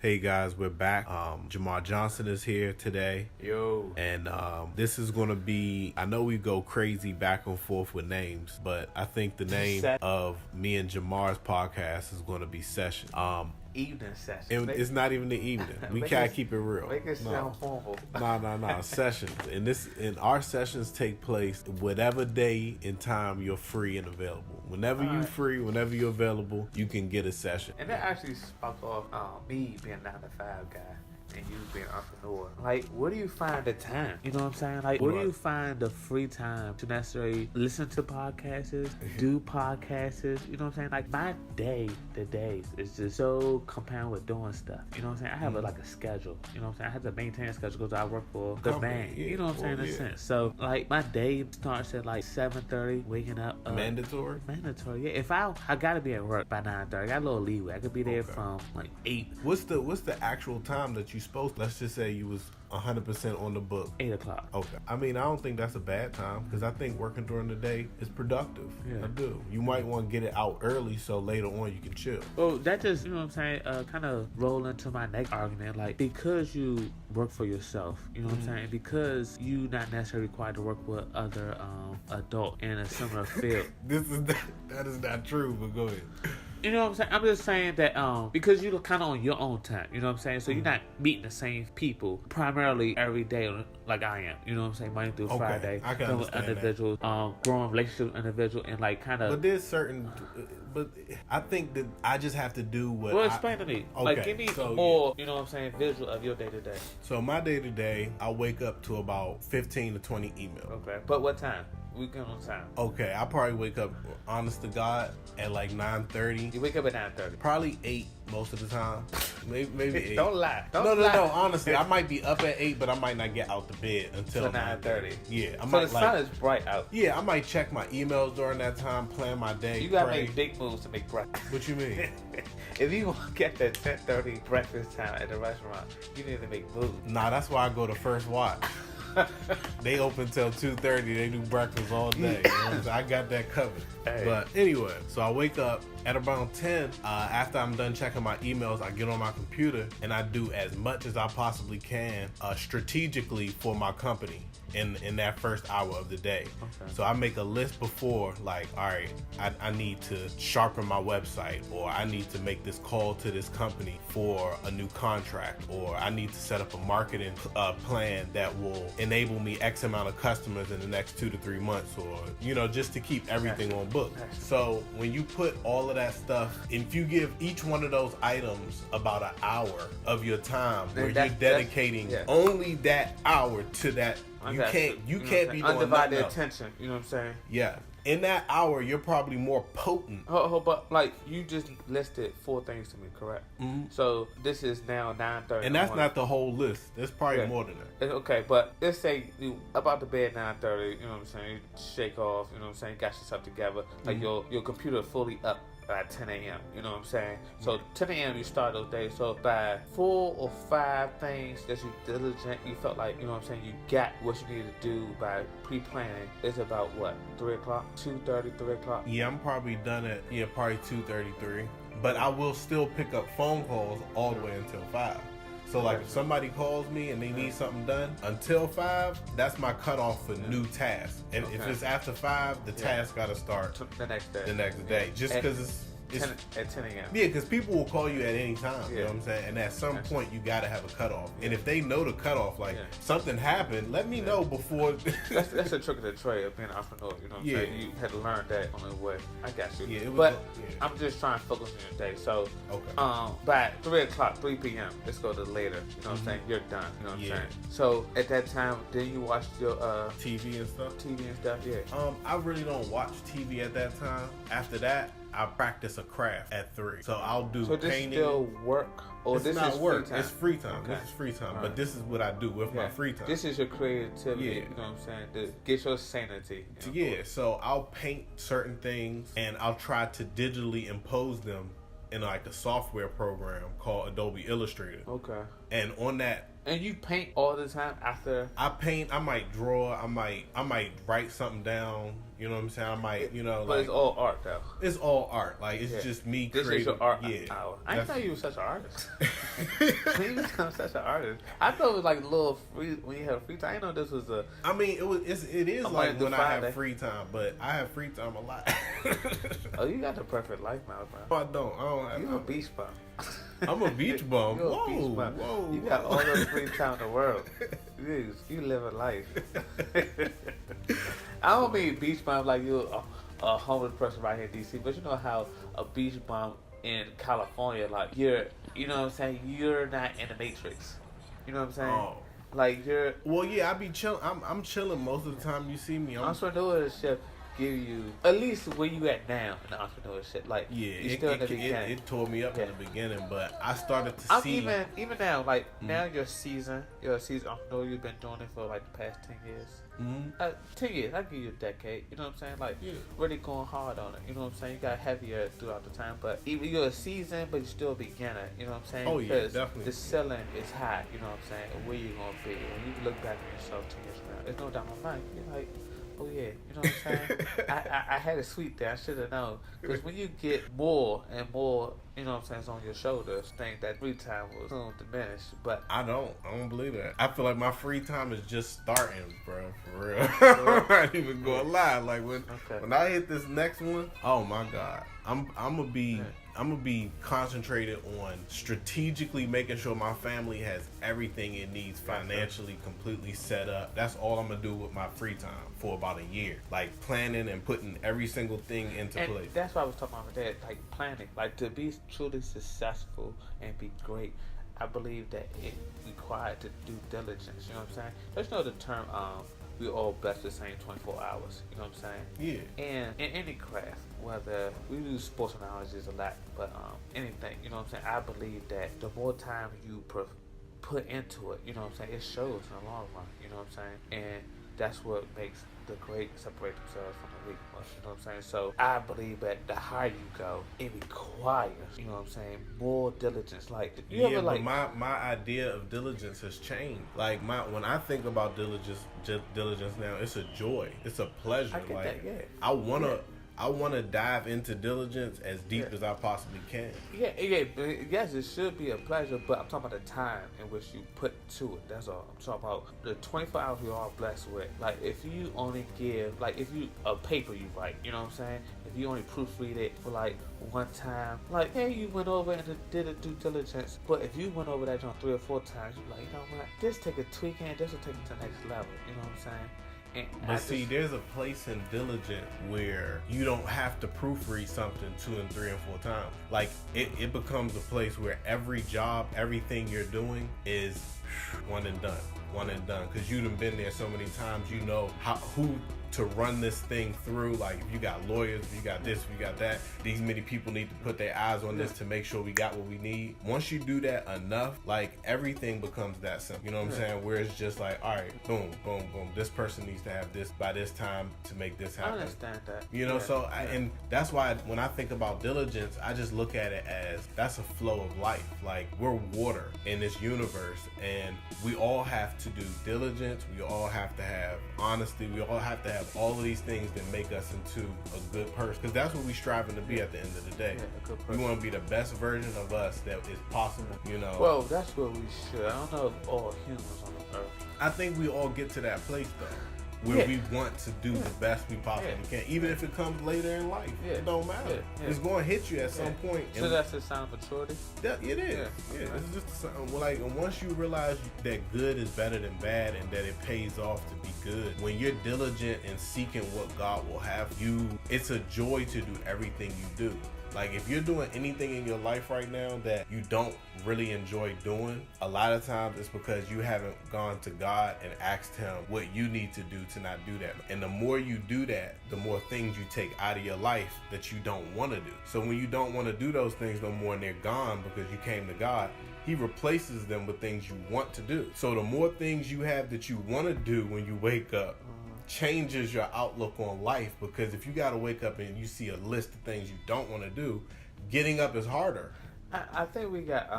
Hey guys, we're back. Jamar Johnson is here today. Yo. And this is going to be, I know we go crazy back and forth with names, but I think the name of me and Jamar's podcast is going to be Session. Evening session. It's not even the evening. We can't keep it real. Make it sound formal. No. Sessions. And our sessions take place whatever day and time you're free and available. Whenever you're free, whenever you're available, you can get a session. And that actually sparked off me being a 9 to 5 guy. And you being an entrepreneur. Like, where do you find the time? You know what I'm saying? Like, where do you find the free time to necessarily listen to podcasts, do podcasts? You know what I'm saying? Like, my the days is just so compound with doing stuff. You know what I'm saying? I have a schedule. You know what I'm saying? I have to maintain a schedule because I work for the bank. You know what I'm saying? In a sense. So, like, my day starts at like 7:30, waking up. Mandatory? Mandatory, yeah. If I gotta be at work by 9:30. I got a little leeway. I could be there from like 8. What's the actual time that you supposed to, let's just say you was 100% on the book? 8 o'clock. Okay. I mean, I don't think that's a bad time because I think working during the day is productive. Yeah. I do. You might want to get it out early so later on you can chill. Well, that just, you know what I'm saying, kind of roll into my next argument. Like, because you work for yourself, you know what I'm saying, because you not necessarily required to work with other adults in a similar field. That is not true, but go ahead. You know what I'm saying? I'm just saying that because you're kind of on your own time, you know what I'm saying? So you're not meeting the same people primarily every day like I am. You know what I'm saying? Monday through Friday. I can understand individuals, growing relationship with individuals and like kind of. But there's certain. But I think that I just have to do what. Well, explain to me. Okay, like, give me more. You know what I'm saying? Visual of your day to day. So my day to day, I wake up to about 15 to 20 emails. Okay, but what time? We come on time. Okay, I probably wake up, honest to God, at like 9:30. You wake up at 9:30. Probably 8 most of the time. Maybe 8. Don't lie. No. Honestly, I might be up at 8, but I might not get out the bed until 9:30. Yeah, the sun is bright out. Yeah, I might check my emails during that time, plan my day. You gotta make big moves to make breakfast. What you mean? If you want to get that 10:30 breakfast time at the restaurant, you need to make moves. Nah, that's why I go to First Watch. They open till 2:30. They do breakfast all day. You know, so I got that covered. Hey. But anyway, so I wake up at around 10. After I'm done checking my emails, I get on my computer and I do as much as I possibly can strategically for my company in that first hour of the day. Okay. So I make a list before, like, all right, I need to sharpen my website, or I need to make this call to this company for a new contract, or I need to set up a marketing plan that will enable me X amount of customers in the next 2 to 3 months, or, you know, just to keep everything on book. So when you put all of that stuff, if you give each one of those items about an hour of your time, where you're dedicating only that hour to that, you can't be doing undivided attention. You know what I'm saying? Yeah. In that hour, you're probably more potent. But like, you just listed 4 things to me, correct? Mm-hmm. So this is now 9:30. And that's not the whole list. There's probably more than that. Okay, but let's say you about to bed 9:30. You know what I'm saying? You shake off. You know what I'm saying? Got yourself together. Like your computer fully up at 10 a.m. You know what I'm saying? So 10 a.m. you start those days. So by 4 or 5 things that you diligent, you felt like, you know what I'm saying, you got what you needed to do by pre-planning. It's about what, 3 o'clock, 2:30, 3 o'clock? Yeah, I'm probably done at probably 2:33. But I will still pick up phone calls all the way until 5. So, like, if somebody calls me and they need something done, until 5, that's my cutoff for new tasks. And if it's after 5, the task got to start the next day. Just because it's at 10 a.m. Yeah, because people will call you at any time. You know what I'm saying? And at some point, you got to have a cutoff. And if they know the cutoff, like something happened, let me know before. that's a trick of the trade of being an entrepreneur. You know what I'm saying? You had to learn that on the way. I got you. Yeah, I'm just trying to focus on your day. So, by 3 o'clock, 3 p.m., let's go to later. You know what I'm saying? You're done. You know what I'm saying? So, at that time, then you watch your TV and stuff? Yeah. I really don't watch TV at that time. After that, I practice a craft at 3. So I'll do painting. So this still work? Or it's this not is work. Free time? It's free time. Okay. This is free time. But this is what I do with my free time. This is your creativity, you know what I'm saying, to get your sanity. You know, so I'll paint certain things and I'll try to digitally impose them in like a software program called Adobe Illustrator. Okay. And on that. And you paint all the time after? I paint. I might draw. I might write something down. You know what I'm saying? I might, But it's all art, though. It's all art. Like, it's just me creating. This is your art hour. I didn't know you were such an artist. When you become such an artist, I thought it was like a little free when you have free time. I know this was a. I mean, it is like when I have free time, but I have free time a lot. Oh, you got the perfect life, man. No, I don't. You a beach bum. I'm a beach bum. You a beach bum. Whoa. You got all the free time in the world. You live a life. I don't mean beach bum like you a homeless person right here in DC, but you know how a beach bum in California, like you know what I'm saying? You're not in the Matrix. You know what I'm saying? Oh. Like you're. Well, yeah, I be chilling. I'm chilling most of the time you see me. Entrepreneurship give you at least where you at now in the entrepreneurship. Like it tore me up in the beginning, but I started to see. Even now, like now you're a seasoned entrepreneur. You've been doing it for like the past 10 years. 10 years, I give you a decade. You know what I'm saying? Like really going hard on it. You know what I'm saying? You got heavier throughout the time, but even you're a seasoned, but you're still a beginner. You know what I'm saying? Oh yeah, definitely. The ceiling is high. You know what I'm saying? And where you gonna be? When you look back at yourself 10 years from now, there's no doubt in my mind. You're like, oh yeah, you know what I'm saying? I had a sweet there. I should have known. Because when you get more and more, you know what I'm saying, it's on your shoulders, think that free time will soon diminish. But I don't believe that. I feel like my free time is just starting, bro. For real. I'm not even gonna lie. Like when I hit this next one, oh my God, I'm gonna be concentrated on strategically making sure my family has everything it needs financially completely set up. That's all I'm gonna do with my free time for about a year. Like planning and putting every single thing into place. That's why I was talking about that, like planning. Like to be truly successful and be great, I believe that it required to do diligence. You know what I'm saying? There's no the term we all blessed the same 24 hours. You know what I'm saying? Yeah. And in any craft, whether we use sports analogies a lot, but anything, you know what I'm saying? I believe that the more time you put into it, you know what I'm saying, it shows in the long run. You know what I'm saying? And that's what makes the great separate themselves from the weak. You know what I'm saying? So I believe that the higher you go, it requires, you know what I'm saying, more diligence. Like but my idea of diligence has changed. Like when I think about diligence now, it's a joy. It's a pleasure. I get like that, yeah. I wanna dive into diligence as deep as I possibly can. Yes, it should be a pleasure, but I'm talking about the time in which you put to it. That's all. I'm talking about the 24 hours we are blessed with. Like if you only give, like if you a paper you write, you know what I'm saying? If you only proofread it for like one time, like hey, you went over and did a due diligence, but if you went over that 3 or 4 times, you're like, you know what? This take a tweak and this will take it to the next level. You know what I'm saying? But see, there's a place in diligent where you don't have to proofread something 2 and 3 and 4 times. Like it becomes a place where every job, everything you're doing is one and done. Because you done been there so many times, you know who to run this thing through. Like if you got lawyers, if you got this, if you got that, these many people need to put their eyes on this to make sure we got what we need. Once you do that enough, like everything becomes that simple. You know what I'm saying? Where it's just like, all right, boom, boom, boom. This person needs to have this by this time to make this happen. I understand that. You know, and that's why when I think about diligence, I just look at it as that's a flow of life. Like we're water in this universe, and we all have to do diligence. We all have to have honesty. We all have to have all of these things that make us into a good person, because that's what we're striving to be at the end of the day. A good person. We want to be the best version of us that is possible, you know. Well, that's what we should. I don't know if all humans on the earth. I think we all get to that place though, where we want to do the best we possibly can, even if it comes later in life. It don't matter. It's going to hit you at some point. So that's a sign of maturity? It is. It's just like, and once you realize that good is better than bad and that it pays off to be good, when you're diligent in seeking what God will have you, it's a joy to do everything you do. Like if you're doing anything in your life right now that you don't really enjoy doing, a lot of times it's because you haven't gone to God and asked him what you need to do to not do that. And the more you do that, the more things you take out of your life that you don't want to do. So when you don't want to do those things no more and they're gone because you came to God, he replaces them with things you want to do. So the more things you have that you want to do when you wake up, changes your outlook on life, because if you got to wake up and you see a list of things you don't want to do, getting up is harder. I think we got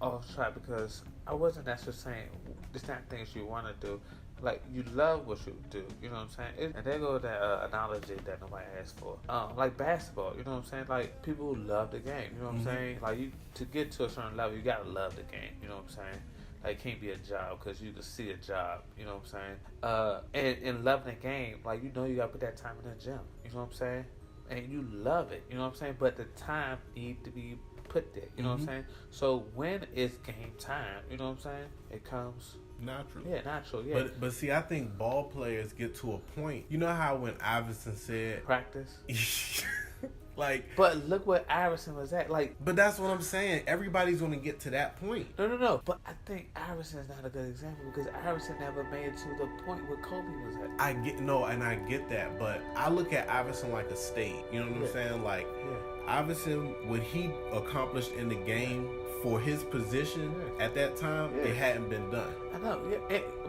off track because I wasn't necessarily saying the same things you want to do. Like, you love what you do, you know what I'm saying? And there goes that analogy that nobody asked for. Like basketball, you know what I'm saying? Like, people love the game, you know what I'm saying? Like, to get to a certain level, you gotta love the game, you know what I'm saying? Like, it can't be a job because you can see a job, you know what I'm saying? And loving the game, like, you know you gotta put that time in the gym, you know what I'm saying? And you love it, you know what I'm saying? But the time needs to be put there, you know what I'm saying? So when it's game time, you know what I'm saying? It comes natural. Yeah, natural, yeah. But see, I think ball players get to a point. You know how when Iverson said practice? Like, but look what Iverson was at. Like, but that's what I'm saying. Everybody's gonna get to that point. No. But I think Iverson is not a good example because Iverson never made it to the point where Kobe was at. I get that, but I look at Iverson like a state. You know what I'm saying? Like, Iverson, what he accomplished in the game for his position at that time, it hadn't been done. I know,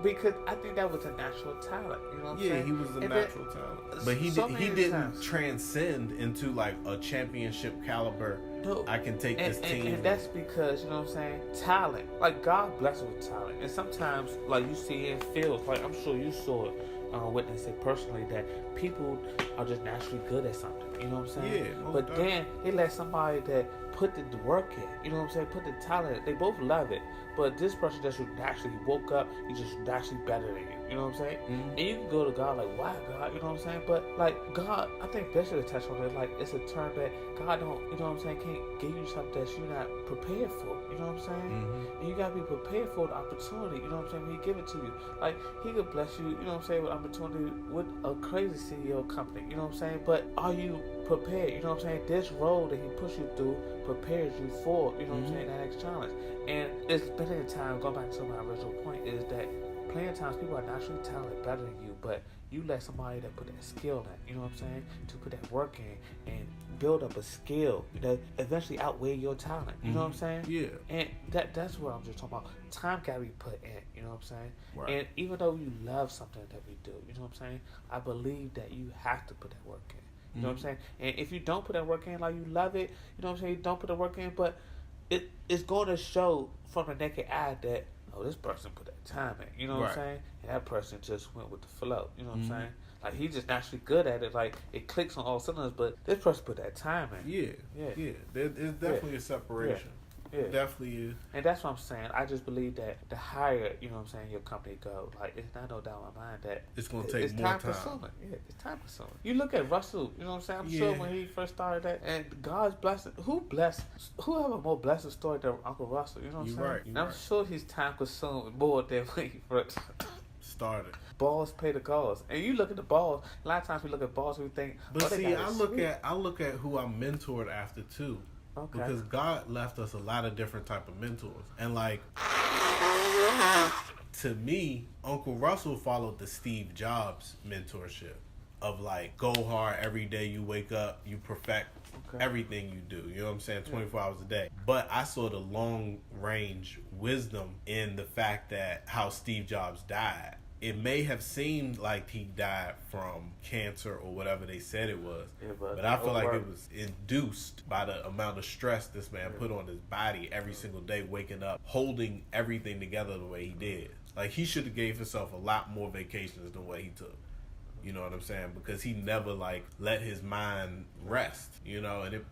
because I think that was a natural talent. You know what I'm saying? Yeah, he was a natural talent, but he didn't transcend into like a championship caliber. No, I can take this team, and that's because, you know what I'm saying, talent. Like, God bless us with talent, and sometimes like you see in fields, like I'm sure you saw it. Witness it personally that people are just naturally good at something. You know what I'm saying? Yeah. But then he let somebody that put the work in. You know what I'm saying? Put the talent in. They both love it. But this person just naturally woke up. He's just naturally better than you. You know what I'm saying? Mm-hmm. And you can go to God like, why God? You know what I'm saying? But like God, I think Bishop should touch on it. Like, it's a term that God don't, you know what I'm saying, can't give you something that you're not prepared for. You know what I'm saying? Mm-hmm. And you gotta be prepared for the opportunity. You know what I'm saying? When he give it to you, like he could bless you. You know what I'm saying? With opportunity with a crazy CEO company. You know what I'm saying? But are you prepared? You know what I'm saying? This role that he pushed you through prepares you for, you know what I'm saying, that next challenge. And it's been in time, going back to my original point, is that plenty of times people are naturally talented better than you, but you let somebody that put that skill in, you know what I'm saying, to put that work in and build up a skill that eventually outweigh your talent. You know what I'm saying? Yeah. And that's what I'm just talking about. Time gotta be put in, you know what I'm saying? Right. And even though you love something that we do, you know what I'm saying, I believe that you have to put that work in. You know what I'm saying? And if you don't put that work in, like you love it, you know what I'm saying, you don't put the work in, but it's going to show from the naked eye that, oh, this person put that time in. You know what I'm saying? And that person just went with the flow. You know what I'm saying? Like, he's just naturally good at it. Like, it clicks on all cylinders, but this person put that time in. Yeah. There's definitely a separation. Yeah. Definitely is. And that's what I'm saying. I just believe that the higher, you know what I'm saying, your company go, like, it's not no doubt in my mind that it's going to take more time. Consuming. Yeah, it's time consuming. You look at Russell, you know what I'm saying? I'm sure when he first started that, and God's blessing, who have a more blessed story than Uncle Russell, you know what I'm saying? Right. And I'm sure he's time consuming more than when he first started. Balls pay the calls, and you look at the balls. A lot of times we look at balls, we think. But see, I look at who I'm mentored after too. Okay. Because God left us a lot of different type of mentors, and like to me, Uncle Russell followed the Steve Jobs mentorship of like go hard every day. You wake up, you perfect everything you do. You know what I'm saying? 24 hours a day. But I saw the long range wisdom in the fact that how Steve Jobs died. It may have seemed like he died from cancer or whatever they said it was, but I feel like it was induced by the amount of stress this man put on his body every single day, waking up, holding everything together the way he did. Like, he should have gave himself a lot more vacations than what he took. You know what I'm saying? Because he never, like, let his mind rest, you know, and it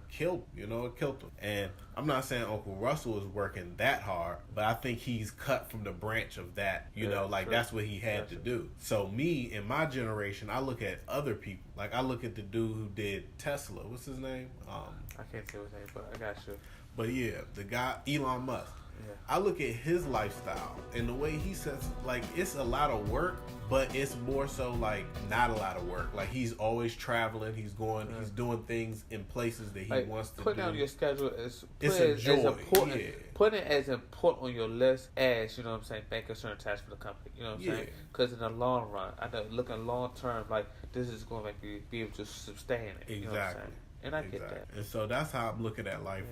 killed, you know, it killed him. And I'm not saying Uncle Russell is working that hard, but I think he's cut from the branch of that, you know, like, that's what he had to do. So me, in my generation, I look at other people. Like, I look at the dude who did Tesla. What's his name? I can't say his name, but I got you. But yeah, the guy, Elon Musk. Yeah. I look at his lifestyle and the way he says, like, it's a lot of work, but it's more so like not a lot of work. Like, he's always traveling, he's going, he's doing things in places that he wants to do. Putting on your schedule is a joy. As important. Putting it as important on your list as, you know what I'm saying, making certain tasks for the company. You know what I'm saying? Because in the long run, I know looking long term, like, this is going to make you be able to sustain it. Exactly. You know what I'm saying? And I get that. And so that's how I'm looking at life.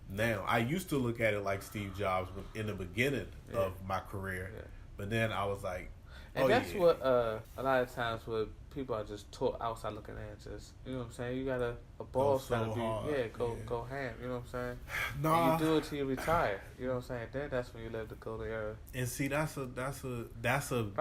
Now, I used to look at it like Steve Jobs in the beginning of my career, but then I was like, and that's what a lot of times what people are just taught outside looking in. Just, you know what I'm saying? You got a boss so gotta be, hard. go ham. You know what I'm saying? Nah. And you do it till you retire. You know what I'm saying? Then that's when you live the golden era. And see, that's a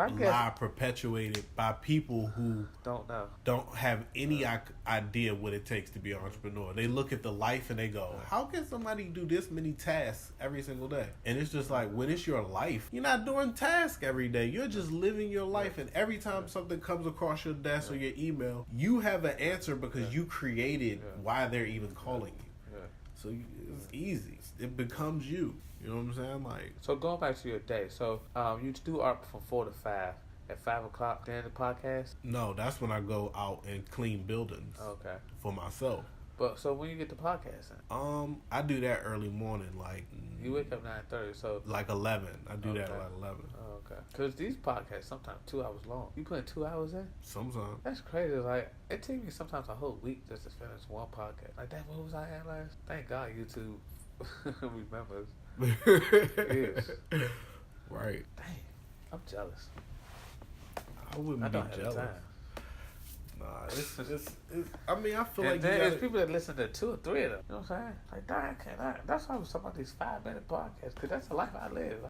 lie perpetuated by people who don't have any idea what it takes to be an entrepreneur. They look at the life and they go, how can somebody do this many tasks every single day? And it's just like, when it's your life, you're not doing tasks every day. You're just living your life. And every time something comes across your desk or your email, you have an answer because you created why they're even calling you. So it's easy. It becomes you. You know what I'm saying? Like, so going back to your day, so you do art from 4 to 5. At 5 o'clock, then the podcast? No, that's when I go out and clean buildings. Okay. For myself. But so when you get the podcast in? I do that early morning, like. You wake up 9:30, so. Like 11. I do that at like 11. Oh, okay. Because these podcasts sometimes 2 hours long. You put 2 hours in? Sometimes. That's crazy. Like, it takes me sometimes a whole week just to finish one podcast. Like, that, what was I at last? Thank God YouTube remembers. Yes. Right. Dang. I'm jealous. I wouldn't be jealous. Nah, it's I mean, I feel like there's people that listen to 2 or 3 of them. You know what I'm saying? Like, dang, that's why I was talking about these 5-minute podcasts, because that's the life I live.